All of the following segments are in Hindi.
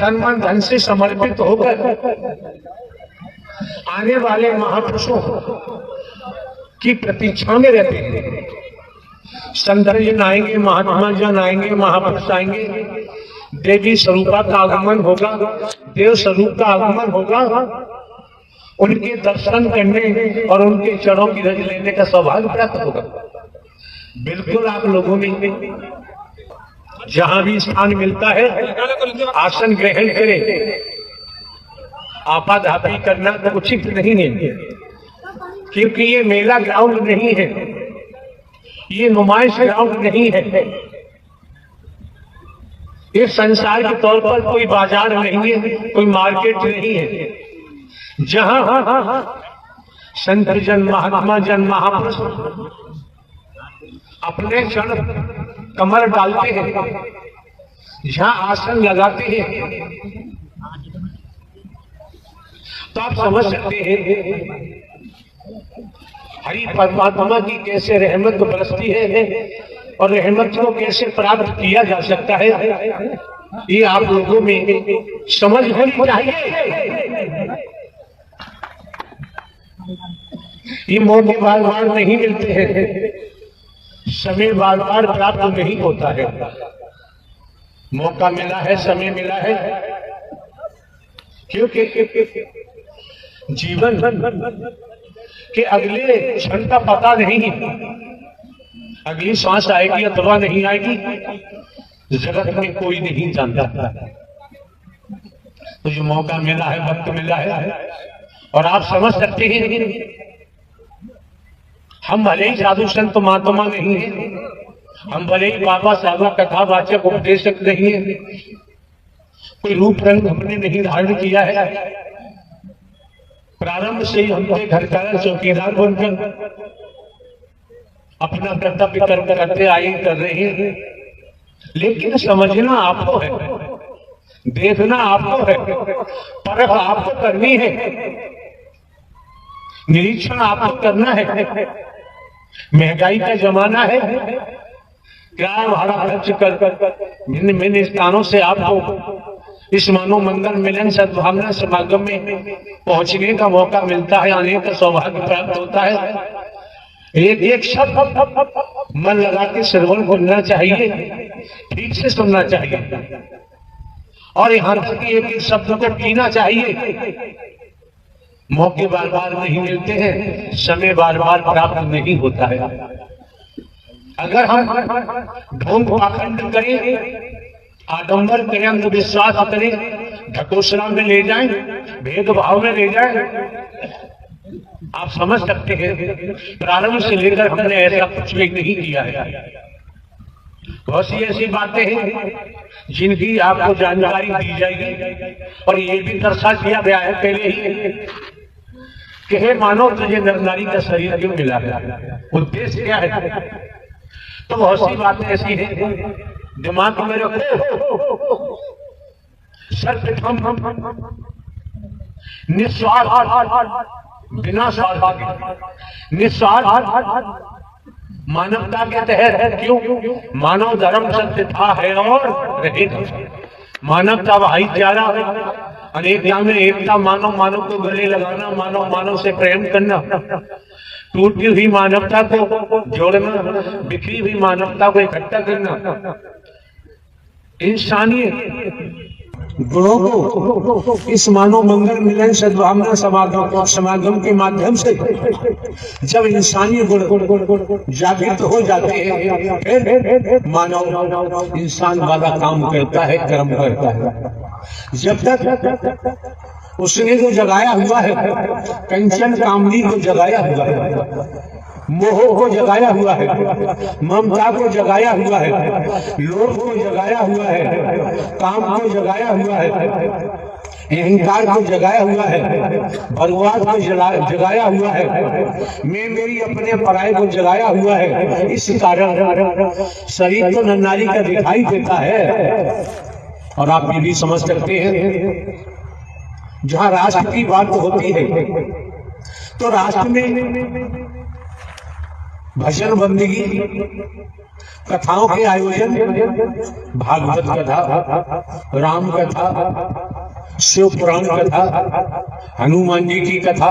तन मन धन से समर्पित होकर आने वाले महापुरुषों की प्रतीक्षा में रहते हैं। संत जन आएंगे, महात्मा जन आएंगे, महापुरुष आएंगे, देवी स्वरूपा का आगमन होगा, देव स्वरूप का आगमन होगा। उनके दर्शन करने और उनके चरणों की रज लेने का सौभाग्य प्राप्त होगा। बिल्कुल आप लोगों ने जहां भी स्थान मिलता है आसन ग्रहण करें। आपाधापी करना तो उचित नहीं है, क्योंकि ये मेला ग्राउंड नहीं है, ये नुमाइश ग्राउंड नहीं है, ये संसार के तौर पर कोई बाजार नहीं है, कोई मार्केट नहीं है। जहां संत जन, महात्मा जन, महापुरुष अपने क्षण कमर डालते हैं, जहां आसन लगाते हैं, तो आप समझ सकते हैं हरि परमात्मा की कैसे रहमत बरसती है और रहमत को कैसे प्राप्त किया जा सकता है। ये आप लोगों में समझ होनी चाहिए। ये मौके बार बार नहीं मिलते हैं, समय बार बार प्राप्त नहीं होता है। मौका मिला है, समय मिला है, क्योंकि जीवन के अगले क्षण का पता नहीं, अगली सांस आएगी अथवा नहीं आएगी, जगत में कोई नहीं जानता। तो जो मौका मिला है, वक्त मिला है, और आप समझ सकते हैं हम भले ही साधु संत महात्मा नहीं है, हम भले ही बाबा साहब कथावाचक उपदेशक नहीं है, कोई रूप रंग हमने नहीं धारण किया है। प्रारंभ से ही हमने घर का चौकीदार बनकर अपना कर्तव्य करते आए, कर रहे हैं। लेकिन समझना आपको है, देखना आपको है, परख आपको करनी है, निरीक्षण आपको करना है। महंगाई का जमाना है, किराया भाड़ा खर्च कर भिन्न भिन्न स्थानों से आपको इस मानव मंगल मिलन सद्भावना समागम में पहुंचने का मौका मिलता है, आने का सौभाग्य प्राप्त होता है। एक एक शब्द मन लगा के श्रवण करना चाहिए, ठीक से सुनना चाहिए, और यहाँ तक एक एक शब्द को पीना चाहिए। मौके बार बार नहीं मिलते हैं, समय बार बार प्राप्त नहीं होता है। अगर हम ढोंग पाखंड करें, आडंबर करें, अंधविश्वास करें, ढकोसला में ले जाएं, भेदभाव में ले जाएं, आप समझ सकते हैं प्रारंभ से लेकर हमने ऐसा कुछ भी नहीं किया है। बहुत सी ऐसी बातें हैं जिनकी आपको जानकारी दी जाएगी, और ये भी दर्शा दिया गया है पहले ही कि हे मानव तुझे नर नारी का शरीर क्यों मिला है, उद्देश्य क्या है। तो बहुत सी बातें ऐसी हैं दिमाग में रखो। सर्वप्रथम निस्वार्थ, बिना स्वार्थ, निस्वार्थ मानवता के तहत है। क्यों? मानव धर्म सत्य था, है और रहेगा। मानवता भाईचारा, अनेकता में एकता, मानव मानव को गले लगाना, मानव मानव से प्रेम करना, टूटी हुई मानवता को जोड़ना, बिखरी हुई मानवता को इकट्ठा करना, इंसानियत गुणों को इस मानव मंगल मिलन सद्भावना समागम के माध्यम से जब इंसानी गुण जागृत हो जाते हैं, फिर मानव इंसान वाला काम करता है, कर्म करता है। जब तक उसने जो जगाया हुआ है, कंचन कामनी को जगाया हुआ है, मोह को जगाया हुआ है, ममता को जगाया हुआ है, लोभ को जगाया हुआ है, काम को जगाया हुआ है, अहंकार को जगाया हुआ है, भगवान को जगाया हुआ है, मैं मेरी अपने पराये को जगाया हुआ है। इस कारण शरीर तो नारी का दिखाई देता है। और आप ये भी समझ सकते हैं जहाँ राष्ट्र की बात होती है तो राष्ट्र में भजन बंदगी, कथाओं के आयोजन, भागवत कथा, राम कथा, शिव पुराण कथा, हनुमान जी की कथा,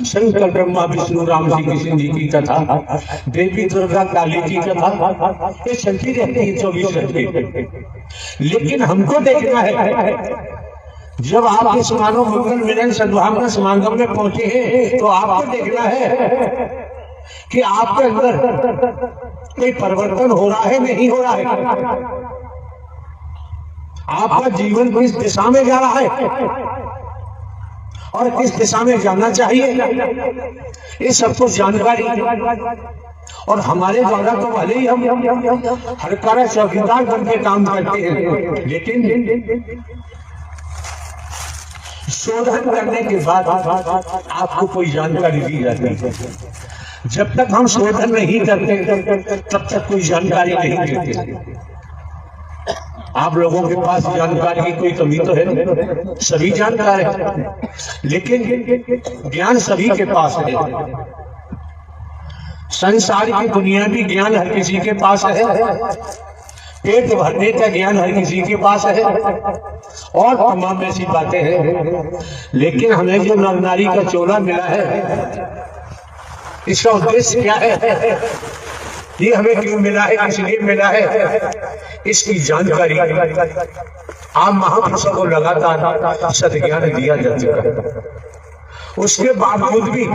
शंकर ब्रह्मा विष्णु राम जी कृष्ण जी की कथा, देवी दुर्गा काली की कथा, ये चलती रहती है 24 घंटे। लेकिन हमको देखना है, जब आप इस मानव मंगल मिलन सद्भावना समागम में पहुंचे हैं, तो आपको देखना है कि आपके अंदर कोई परिवर्तन हो रहा है, नहीं हो रहा है। आपका जीवन किस दिशा में जा रहा है और किस दिशा में जाना चाहिए, ये सब कुछ जानकारी। और हमारे द्वारा तो भले ही हम हर कार्य चौकीदार बन के काम करते हैं, लेकिन शोधन करने के बाद आपको कोई जानकारी दी जाती है। जब तक हम शोधन नहीं करते तब तक कोई जानकारी नहीं देते। आप लोगों के पास जानकारी की कोई कमी तो है, सभी जानकार है, लेकिन ज्ञान सभी के पास है। संसार की दुनियावी ज्ञान हर किसी के पास है, पेट भरने का ज्ञान हर किसी के पास है, और तमाम ऐसी बातें हैं। लेकिन हमें जो नर नारी का चोला मिला है, इसका उद्देश्य क्या है, ये हमें क्यों मिला है, किसलिए मिला है, इसकी जानकारी आप महापुरुषों को लगातार सद्ज्ञान दिया जा चुका है। उसके बावजूद भी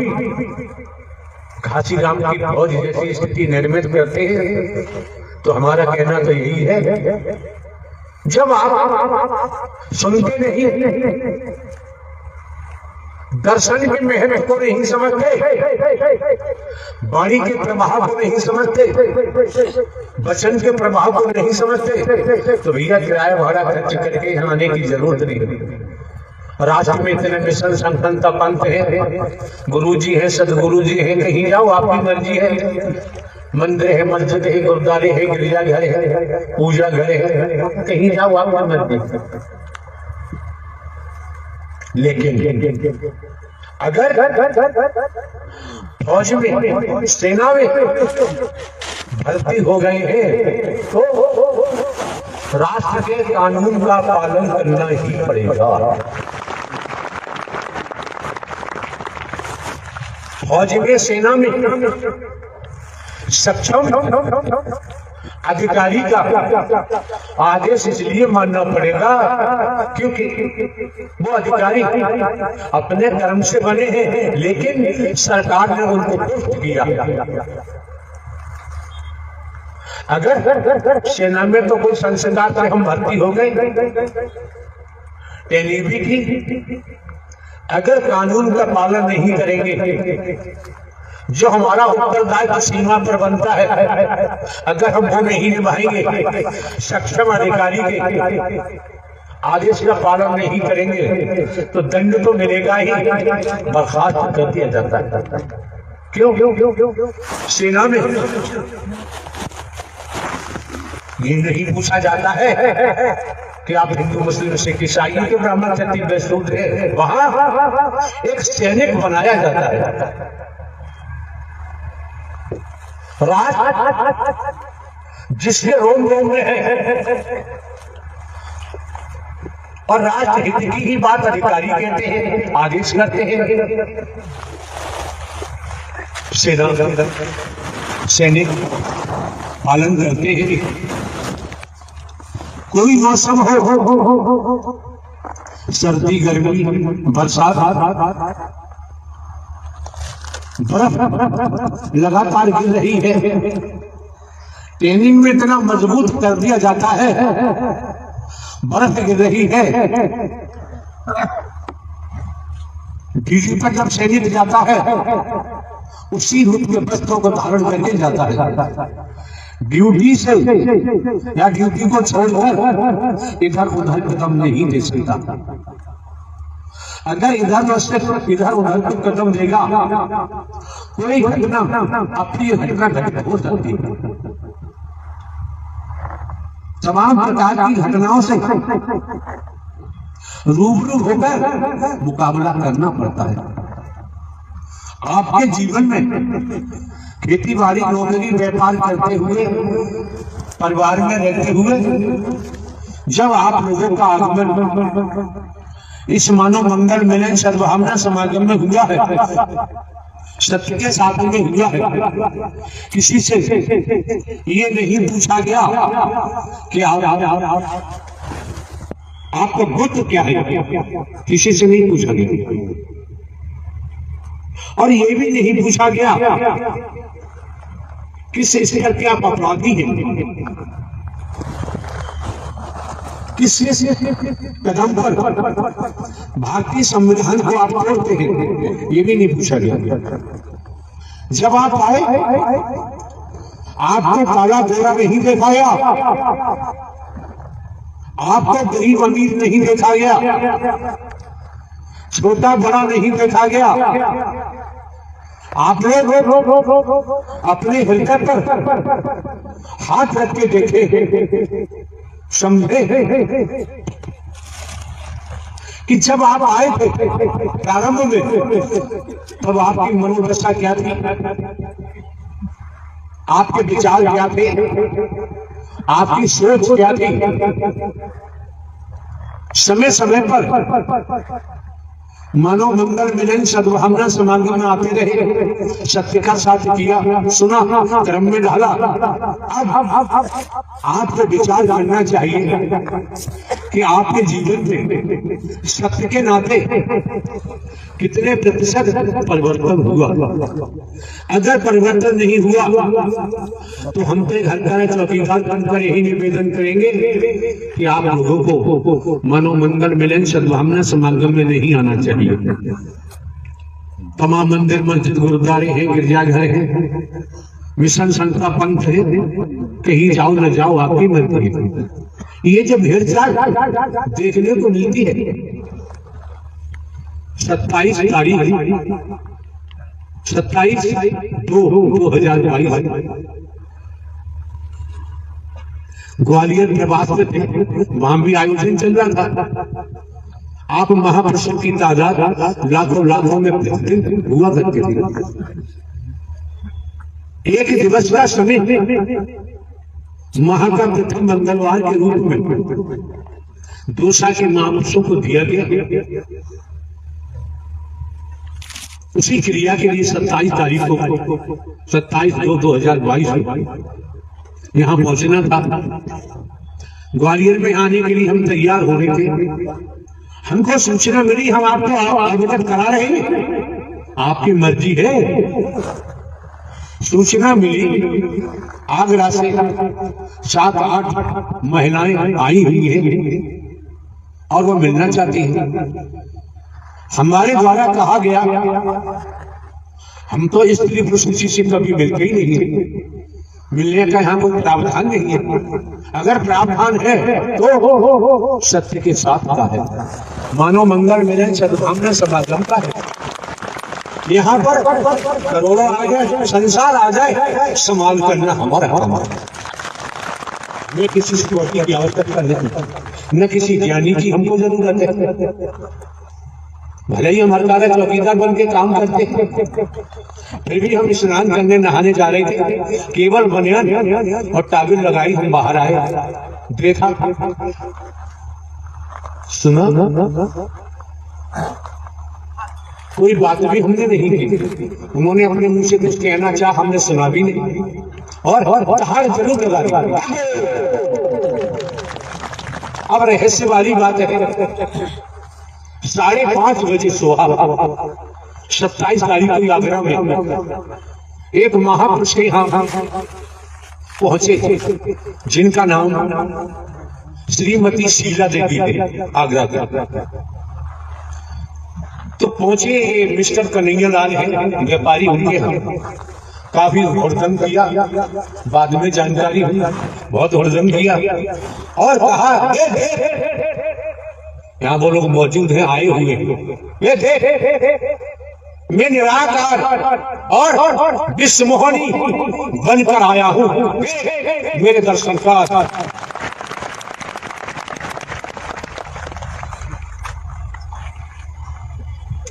घासीराम की फौज जैसी स्थिति निर्मित करते हैं। तो हमारा कहना तो यही है, जब आप सुनते नहीं, दर्शन के महत्व को नहीं समझते, वाणी के प्रभाव को नहीं समझते, वचन के प्रभाव को नहीं समझते, तो भैया किराया भाड़ा खर्च करके यहाँ आने की जरूरत नहीं। राष्ट्र में इतने मिशन संपन्नता पंथ है, गुरु जी है, सदगुरु जी है, कहीं जाओ आपकी मर्जी है। मंदिर है, मस्जिद है, गुरुद्वारे है, गिरजाघर है, पूजा घर है, कहीं जाओ आपकी मर्जी। लेकिन अगर फौज में, सेना में भर्ती हो गए हैं, तो राष्ट्र के कानून का पालन करना ही पड़ेगा। फौज में, सेना में सक्षम अधिकारी का आदेश इसलिए मानना पड़ेगा क्योंकि वो अधिकारी अपने कर्म से बने हैं, लेकिन सरकार ने उनको पुष्ट किया। अगर सेना में तो कोई संस्कार से हम भर्ती हो गए, ट्रेनिंग भी की, अगर कानून का पालन नहीं करेंगे, जो हमारा उत्तरदायित्व सीमा पर बनता है, अगर हम वो नहीं निभाएंगे, सक्षम अधिकारी के आदेश का पालन नहीं करेंगे, तो दंड तो मिलेगा ही, बर्खास्त कर दिया जाता है। क्यों? सेना में ये नहीं पूछा जाता है कि आप हिंदू, मुस्लिम, सिख, ईसाई के ब्राह्मण, क्षत्रिय, वैश्य, शूद्र है। वहां एक सैनिक बनाया जाता है, राष्ट्र जिसके रोम रोम में है, और राष्ट्र हित की ही बात अधिकारी कहते हैं, आदेश करते हैं। सेना, सैनिक पालन करते हैं। कोई मौसम हो, सर्दी, गर्मी, बरसात, बर्फ लगातार गिर रही है, ट्रेनिंग में इतना मजबूत कर दिया जाता है, बर्फ गिर रही है, ड्यूटी पर जब सैनिक जाता है, उसी रूप के वस्त्रों को धारण करके जाता है। ड्यूटी से या ड्यूटी को छोड़कर इधर उधर कदम नहीं दे सकता। अगर इधर उधर को कदम देगा, कोई घटना, अप्रिय घटना घटित हो सकती है। तमाम प्रकार की घटनाओं से रूबरू होकर मुकाबला करना पड़ता है। आपके जीवन में खेती बाड़ी नौकरी व्यापार करते हुए, परिवार में रहते हुए जब आप लोगों का आगमन इस मानव मंगल मिलन सद्भावना समागम में हुआ है, सत्य के साथ में हुआ है, किसी से ये नहीं पूछा गया कि आपका बुद्ध क्या है, किसी से नहीं पूछा गया। और ये भी नहीं पूछा गया किस स्तर के आप अपराधी हैं, किस कदम पर भारतीय संविधान को आप तोड़ते हैं, ये भी नहीं पूछा गया। जब आप आए आपको काला गोरा नहीं देखा गया, आपको गरीब अमीर नहीं देखा गया, छोटा बड़ा नहीं देखा गया। आप लोग अपने हृदय पर हाथ रख के देखे, समझे कि जब आप आए थे प्रारंभ में, तब आपकी मनोदशा क्या थी, आपके विचार क्या थे, आपकी सोच क्या थी। समय समय पर मानव मंगल मिलन सद्भावना समागम में आते रहे, सत्य का साथ किया, सुना, क्रम में ढाला। अब आपको विचार करना चाहिए कि आपके जीवन में सत्य के नाते कितने प्रतिशत परिवर्तन हुआ। अगर परिवर्तन नहीं हुआ तो हम तो घर का चौकीदार बनकर यही निवेदन करेंगे कि आप लोगों को मानव मंगल मिलन सद्भावना समागम में नहीं आना चाहिए। तमाम मंदिर मस्जिद गुरुद्वारे हैं, गिरजाघर हैं, मिशन संस्था पंथ है, कहीं जाओ न जाओ आपकी मर्जी है। ये जब भेड़चाल देखने को मिलती है 27 तारीख 27/2/2022 ग्वालियर प्रवास में थे, वहां भी आयोजन चल रहा था। आप महापुरुषों की तादाद लाखों में हुआ करती थी। एक दिवस का समय माह का प्रथम मंगलवार के रूप में दोसा के महापुरुषों को दिया गया। उसी क्रिया के लिए 27 तारीख को 27/2/2022 यहां पहुंचना था। ग्वालियर में आने के लिए हम तैयार हो रहे थे। हमको सूचना मिली, हम आपको आवेदन करा रहे हैं, आपकी मर्जी है। सूचना मिली आगरा से 7-8 महिलाएं आई हुई हैं और वो मिलना चाहती हैं। हमारे द्वारा कहा गया हम तो स्त्री पुरुष किसी से कभी मिलते ही नहीं है, मिलने का यहाँ कोई प्रावधान नहीं है। अगर प्रावधान है तो सत्य के साथ का है, मानव मंगल मिलन सद्भावना समागम का है। यहाँ पर करोड़ों आ जाए, संसार आ जाए, संभाल करना हमारा काम है। मैं किसी सिक्योरिटी की आवश्यकता नहीं, न किसी ज्ञानी की हमको जरूरत है। भले ही हमारे दादा चौकीदार बन के काम करते हैं, फिर भी हम स्नान करने नहाने जा रहे थे, केवल बनियान और टाविल लगाई हम बाहर आए, देखा, सुना, कोई बात भी हमने नहीं की। उन्होंने अपने मुंह से कुछ कहना चाहा, हमने सुना भी नहीं और हर जरूर लगा दिया। अब रहस्य वाली बात है, 5:30 बजे सुबह 27 तारीख को आगरा में एक महापुरुष के यहाँ पहुंचे थे, जिनका नाम श्रीमती शीला देवी है, आगरा का। तो पहुंचे मिस्टर कन्हैयालाल है, व्यापारी उनके यहाँ काफी हुड़दंग किया। बाद में जानकारी हुई बहुत हुड़दंग किया और कहा यहाँ वो लोग मौजूद हैं, आए हुए, मैं निराकार और विश्वमोहनी बनकर आया हूँ, मेरे दर्शन का।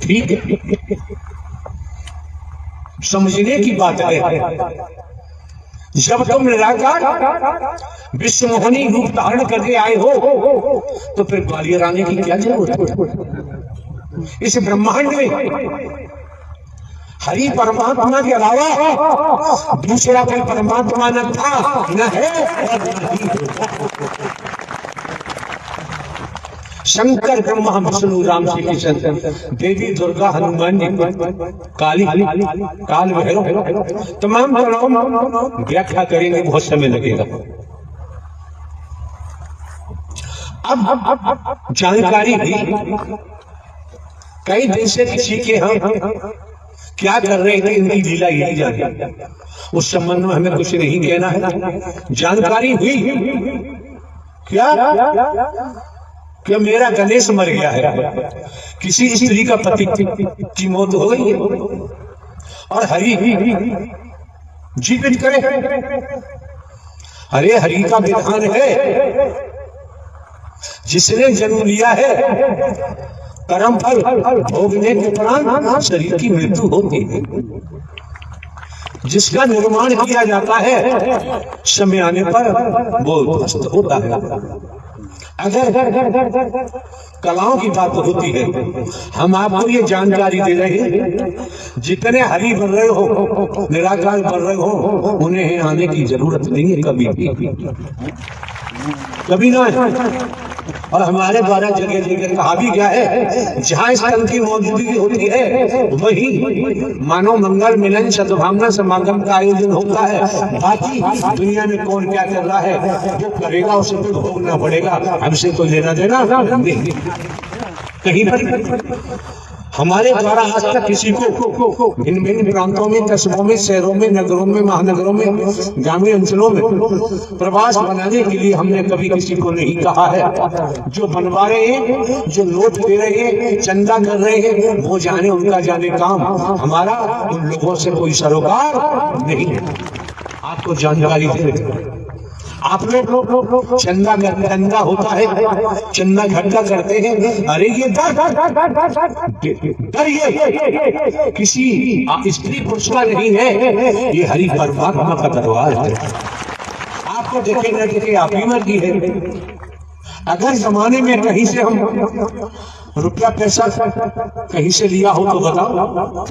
ठीक है, समझने की बात है। जब तुम निराकार विश्व मोहनी रूप धारण करके आए हो तो फिर ग्वालियर आने की क्या जरूरत है? इस ब्रह्मांड में हरि परमात्मा के अलावा दूसरा कोई परमात्मा न था, न है और न ही होगा। शंकर ब्रह्मा विष्णु राम श्री कृष्ण देवी दुर्गा हनुमान जी काली काल भैरव तमाम व्याख्या करेंगे, बहुत समय लगेगा। अब जानकारी भी कई दिन से किसी के हम क्या कर रहे थे इनकी लीला यही जाने, उस संबंध में हमें कुछ नहीं कहना है। जानकारी हुई क्या मेरा गणेश मर गया है, किसी स्त्री का पति की मौत हो गई है और हरि जीवित करे। अरे हरि का विधान है, जिसने जन्म लिया है कर्म फल भोगने के उपरांत शरीर की मृत्यु होती है। जिसका निर्माण किया जाता है समय आने पर वो ध्वस्त होता है। अगर कलाओं की बात होती है, हम आपको ये जानकारी दे रहे हैं, जितने हरि बन रहे हो, निराकार बन रहे हो, उन्हें आने की जरूरत नहीं है कभी कभी ना है। और हमारे द्वारा जगह जगह कहा भी गया है, जहाँ इस तन की मौजूदगी होती है वही मानव मंगल मिलन सद्भावना समागम का आयोजन होता है। बाकी दुनिया में कौन क्या कर रहा है जो करेगा उसे तो भोगना पड़ेगा, हमसे कोई लेना देना नहीं। कहीं पर हमारे द्वारा आज तक किसी को भिन्न भिन्न प्रांतों में, कस्बों में, शहरों में, नगरों में, महानगरों में, ग्रामीण अंचलों में प्रवास बनाने के लिए हमने कभी किसी को नहीं कहा है। जो बनवा रहे हैं, जो नोट दे रहे हैं, चंदा कर रहे हैं, वो जाने उनका जाने काम, हमारा उन लोगों से कोई सरोकार नहीं है। आपको जानकारी दे रहे हैं, आप लोग चंदा होता है, चंदा घटना करते हैं। अरे ये डर ये किसी स्त्री पुरुष का नहीं है, ये हरि परमात्मा का दरबार है। आपको देखे न देखे आप ही मर्जी है। अगर जमाने में कहीं से हम रुपया पैसा कहीं से लिया हो तो बताओ,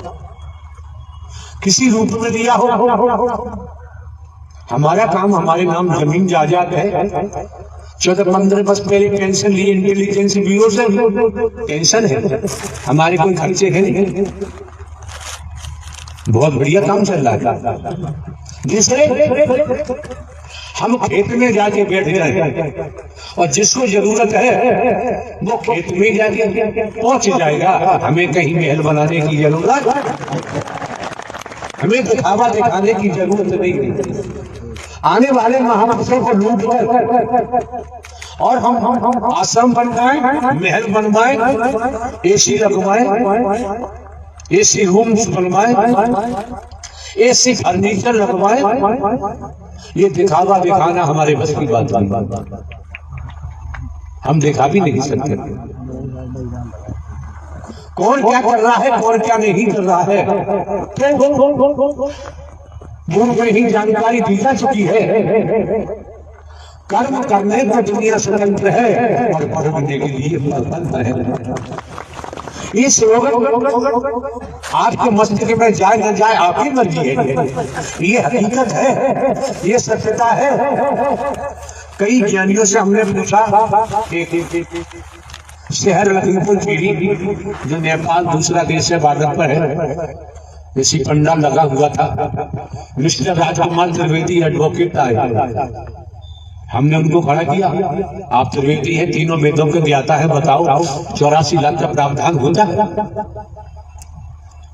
किसी रूप में लिया हो। हमारा काम हमारे नाम जमीन जायदाद है। 14-15 वर्ष पहले पेंशन ली इंटेलिजेंस ब्यूरो से, पेंशन है, हमारे कोई खर्चे हैं नहीं, बहुत बढ़िया काम चल रहा है। जिससे हम खेत में जाके बैठ जाए और जिसको जरूरत है वो खेत में जाके पहुंच जाएगा। हमें कहीं महल बनाने की जरूरत, हमें दिखावा दिखाने की जरूरत नहीं है। आने वाले महापुरुषों को लूट कर और हम आश्रम बनवाएं, महल बनवाएं, एसी लगवाएं, एसी रूम्स बनवाएं, एसी फर्नीचर लगवाएं, ये दिखावा दिखाना हमारे बस की बात नहीं। हम दिखा भी नहीं सकते। कौन क्या कर रहा है, कौन क्या नहीं कर रहा है, वो में ही जानकारी दी जा चुकी है। कर्म करने को दुनिया स्वतंत्र है और भोगने के लिए स्वतंत्र है। ये स्लोगन आपके मस्तिष्क में जाए न जाए आप ही मर्जी है। ये हकीकत है, ये सत्यता है। कई ज्ञानियों से हमने पूछा, शहर लखीमपुर खीरी जो नेपाल दूसरा देश है, बॉर्डर पर है, इसी पंडाल लगा हुआ था। मिस्टर राजकुमार त्रिवेदी एडवोकेट आए, हमने उनको खड़ा किया, आप त्रिवेदी हैं, तीनों वेदों के ज्ञाता है, बताओ 84 लाख का प्रावधान होता है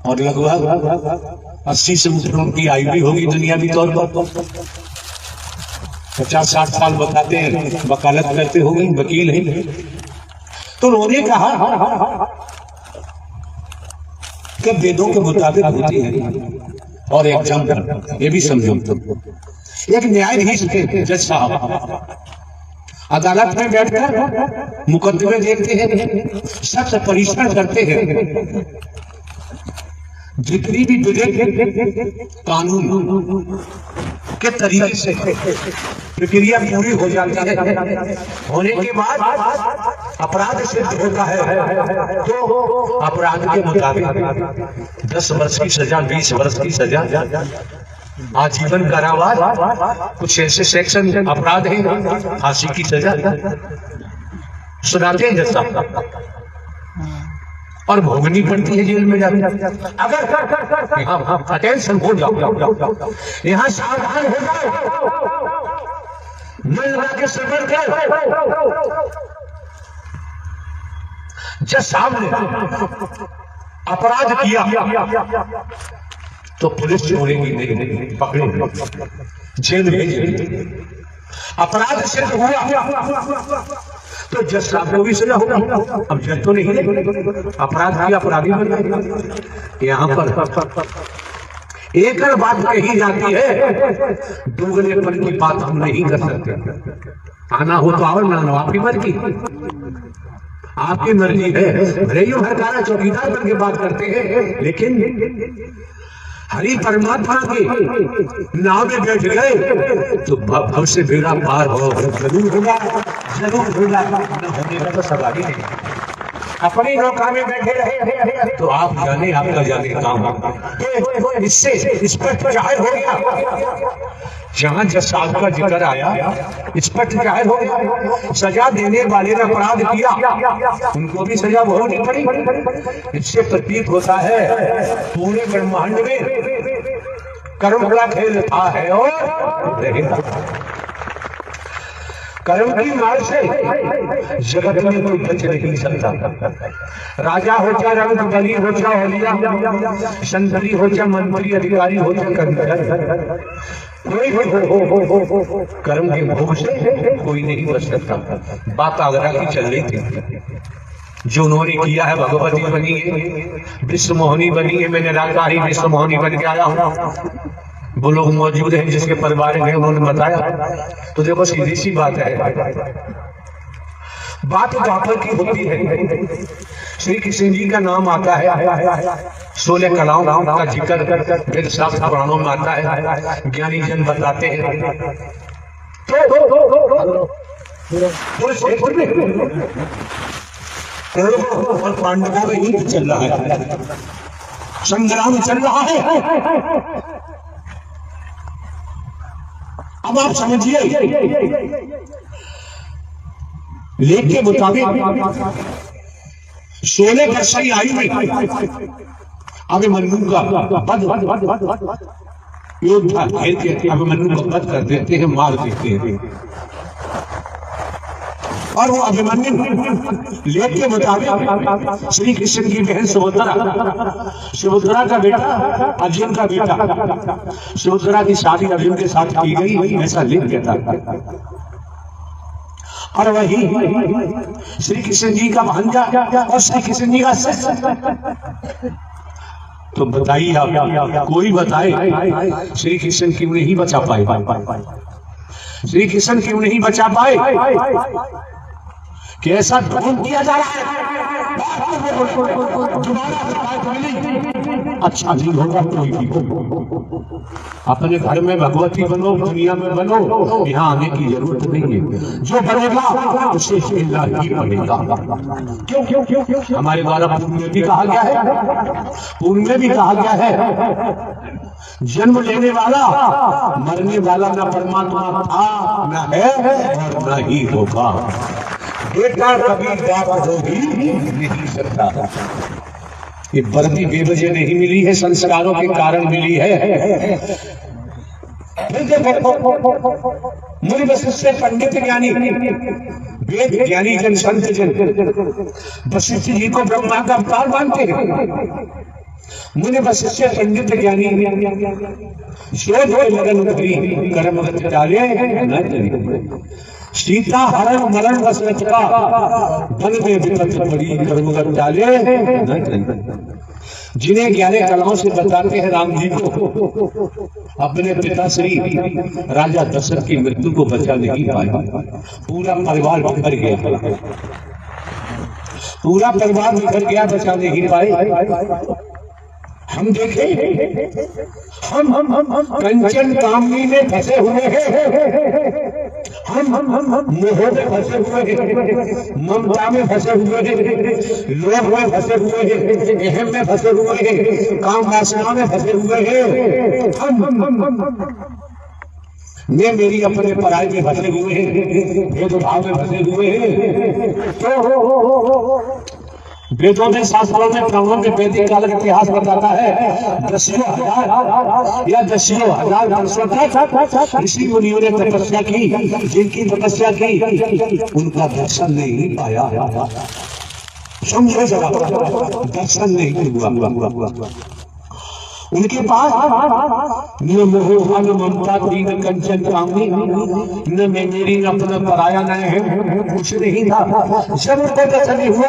और लगभग 80 से ऊपर उनकी आयु भी होगी दुनियावी तौर पर। 50-60 साल बताते हैं, वकालत करते होंगे, वकील हैं। तो उन्होंने कहा कि वेदों के मुताबिक होती है। और एग्जाम्पल ये भी समझो, एक न्यायाधीश थे, जज साहब, अदालत में बैठकर मुकदमे देखते हैं, सख्त परीक्षण करते हैं। जितनी भी कानून के तरीके से प्रक्रिया पूरी हो जाती है, होने के बाद अपराध सिद्ध होता है तो अपराध के मुताबिक 10 वर्ष की सजा, 20 वर्ष की सजा, आजीवन कारावास, कुछ ऐसे सेक्शन अपराध है फांसी की सजा सुनाते हैं जैसा, और भोगनी पड़ती है जेल में जाकर। अगर अटेंशन हो जाओ, यहाँ सावधान हो जाओ, मन लगा के सबर करो। जब सामने अपराध किया तो पुलिस छोड़ेगी नहीं, पकड़ेगी, जेल भेजेगी। अपराध सिद्ध हुआ तो जज साहब को भी सजा होगा। अब जज तो नहीं, अपराध किया अपराधी बन गए। यहाँ पर एक बात कही जाती है, दोगलेपन की बात हम नहीं कर सकते। आना हो तो आओ, ना आपकी मर्जी, आपकी मर्जी है। भले ही हरकारा चौकीदार बन के बात करते हैं, लेकिन हरि परमात्मा के नाव में बैठ गए तो भव से बेड़ा पार हो जरूर होगा, जरूर होगा। न होने का तो सवाल ही नहीं। अपनी नौका में बैठे रहे तो आप जाने, आपका जाने काम। इससे स्पष्ट जाहिर हो गया, जहां जज साहब का जिक्र आया स्पष्ट जाहिर हो गया, सजा देने वाले ने अपराध किया, उनको भी सजा भोगनी पड़ी। इससे प्रतीत होता है पूरे ब्रह्मांड में कर्म का खेल था है और रहेगा। कर्म की मार से जगत में कोई बच नहीं सकता। राजा हो चाहे रंग बली हो चाहे हलिया, संतरी हो चाहे मंत्री अधिकारी हो चाहे कर्मचारी, कोई हो कर्म के भोग से कोई नहीं बच सकता। बात आगरा की चल रही थी, जो उन्होंने किया है भगवती बनी है, विश्व मोहिनी बनी है। मैं निराकारी विश्व मोहिनी बन के आया हूँ। वो लोग मौजूद हैं जिसके परिवार में, उन्होंने बताया। तो देखो सीधी सी बात है, बात द्वापर की होती है। श्री कृष्ण जी का नाम आता है, 16 कलाओं का जिक्र वेद शास्त्र पुराणों में आता है, ज्ञानी जन बताते हैं। और पांडवों में युद्ध चल रहा है, संग्राम चल रहा है। अब आप समझिए, लेख के मुताबिक 16 वर्ष की आयु में अभिमन्यु का योद्धा घेर के अभिमन्यु को वध कर देते हैं, मार देते हैं। और वो अभिमन्यु लेख के मुताबिक श्री कृष्ण की बहन सुभद्रा का बेटा, अर्जुन का बेटा, सुभद्रा की शादी अर्जुन के साथ की गई, ऐसा लेख कहता। और वही श्री कृष्ण जी का भांजा और श्री कृष्ण जी का शिष्य। तो बताइए आप, कोई बताए श्री कृष्ण क्यों नहीं बचा पाए? श्री कृष्ण क्यों नहीं बचा पाए? कैसा ढोंग किया जा रहा है? अच्छा नहीं होगा कोई भी। अपने घर में भगवती बनो, दुनिया में बनो, यहाँ आने की जरूरत नहीं है। जो बनेगा उसे झेलना ही पड़ेगा। क्यों क्यों क्यों क्यों? हमारे द्वारा पूर्व में भी कहा गया है, पूर्व में भी कहा गया है, जन्म लेने वाला मरने वाला न परमात्मा था, न है और न ही होगा। बेटा कभी बाप हो ही नहीं सकता। ये वर्दी बेवजह नहीं मिली है, संस्कारों के कारण मिली है। मुनि वशिष्ठ पंडित ज्ञानी, वेद ज्ञानी जन, संत जन वशिष्ठ जी को ब्रह्मा का अवतार मानते हैं। मुनि वशिष्ठ पंडित ज्ञानी शोध लगन करी, कर्मगत डाले न चली। सीता हरण मरण दशरथ का, वन में विपत्ति पड़ी, कर्मगत डाले न चली। जिन्हें 11 कलाओं से बताते हैं राम जी को, अपने पिता श्री राजा दशरथ की मृत्यु को बचा नहीं पाया। पूरा परिवार बिखर गया, पूरा परिवार बिखर गया, बचा नहीं पाए। हम देखें, हम कंचन कामनी में फंसे हुए हैं, हम मोह में फंसे हुए हैं, ममता में फंसे हुए हैं, लोभ में फंसे हुए हैं, अहम में फंसे हुए हैं, काम वासना में फंसे हुए हैं, हम मैं मेरी अपने पराई में फंसे हुए हैं, भेदभाव में फंसे हुए हैं। तो वेदों में, शास्त्रों में, पुराणों में वैदिक काल का इतिहास बताता है, दसियों हजार वर्षों तक ऋषि मुनियों ने तपस्या की, जिनकी तपस्या की उनका दर्शन नहीं पाया। समझो जरा, दर्शन नहीं हुआ उनके पास। न मोह न ममता थी, न कंचन कामनी, न मैं मेरी न अपना पराया न है, कुछ नहीं था। जब उनको दर्शन नहीं हुआ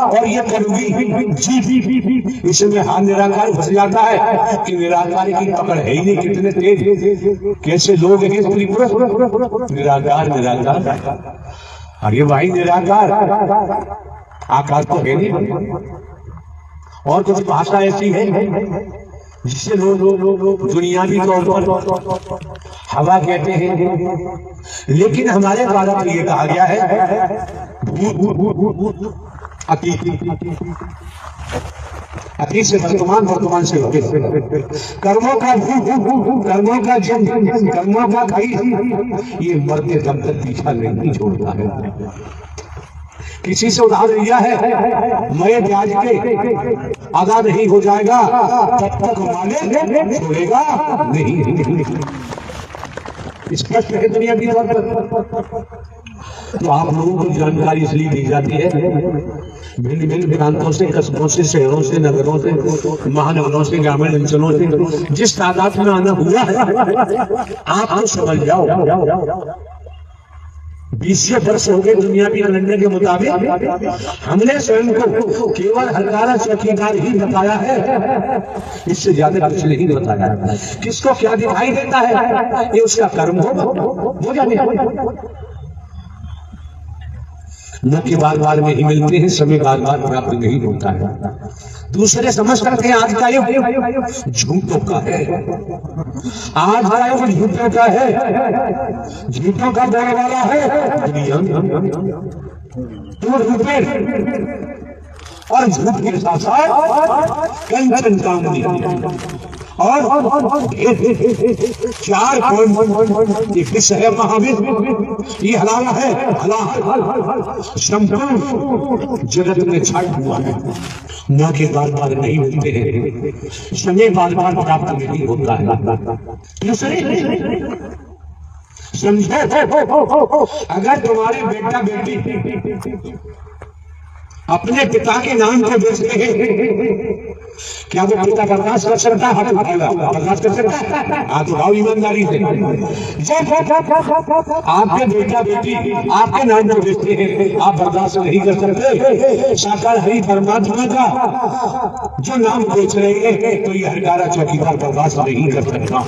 और ये करूंगी जी, इसमें हाँ निराकार फंस जाता है कि निराकार की पकड़ है ही नहीं। कितने तेज, कैसे लोग हैं स्त्री पुरुष, निराकार निराकार, अरे भाई निराकार आकार तो है नहीं। और कुछ भाषा ऐसी है जिसे लोग दुनियावी तौर पर हवा कहते हैं, लेकिन हमारे भारत में ये कहा गया है अतीत से वर्तमान, वर्तमान से कर्मों का जन्म, कर्मों का कई, ये मरते दम तक पीछा नहीं छोड़ता है। किसी से उधार लिया है, मैं ब्याज के अदा नहीं हो जाएगा तब तक मालिक छोड़ेगा नहीं। स्पष्ट है दुनिया की तौर पर। तो आप लोगों को जानकारी इसलिए दी जाती है, भिन्न भिन्न प्रांतों से, कस्बों से, शहरों से, नगरों से, महानगरों से, ग्रामीण अंचलों से जिस तादाद में आना हुआ है आप तो समझ जाओ। 20 वर्ष हो गए दुनियावी कैलेंडर के मुताबिक, हमने स्वयं को केवल हरकारा चौकीदार ही बताया है, इससे ज्यादा कुछ नहीं बताया। किसको क्या दिखाई देता है ये उसका कर्म हो जाने। न कि बार बार में ही मिलते हैं, समय बार बार प्राप्त नहीं होता है। दूसरे समझ करते हैं आज का युग झूठों का है, आज का युग झूठों का है, झूठों का बोलने वाला है दुनिया में। और झूठ के साथ साथ कंचन कामनी और 4 है महावीर, ये हलाला है, संपूर्ण जगत में छाट हुआ है। न के बार बार नहीं मिलते हैं, समय बार बार प्राप्त नहीं होता है। समझो, अगर तुम्हारे बेटा बेटी अपने पिता के नाम पे बेचते हैं, क्या वो पिता बर्दाश्त कर सकता है? बर्दाश्त कर सकता है? आप भाव ईमानदारी से, आपके बेटा बेटी आपके नाम पे बेचते हैं, आप बर्दाश्त नहीं कर सकते? साकार हरि परमात्मा का जो नाम बेच रहे हैं, तो ये हरकारा चौकीदार बर्दाश्त नहीं कर सकता।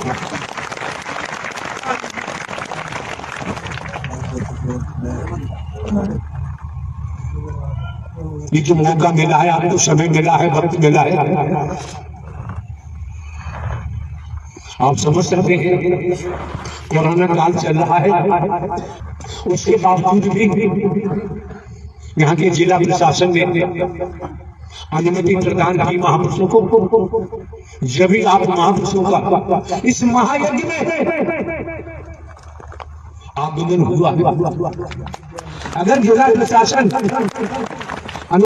ये जो मौका मिला है आपको, समय मिला है, वक्त मिला है, आप समझ सकते हैं कोरोना काल चल रहा है, उसके बावजूद भी यहाँ के जिला प्रशासन ने अनुमति प्रदान की महापुरुषों को। जब भी आप महापुरुषों का इस महायज्ञ में आगमन हुआ, अगर जिला प्रशासन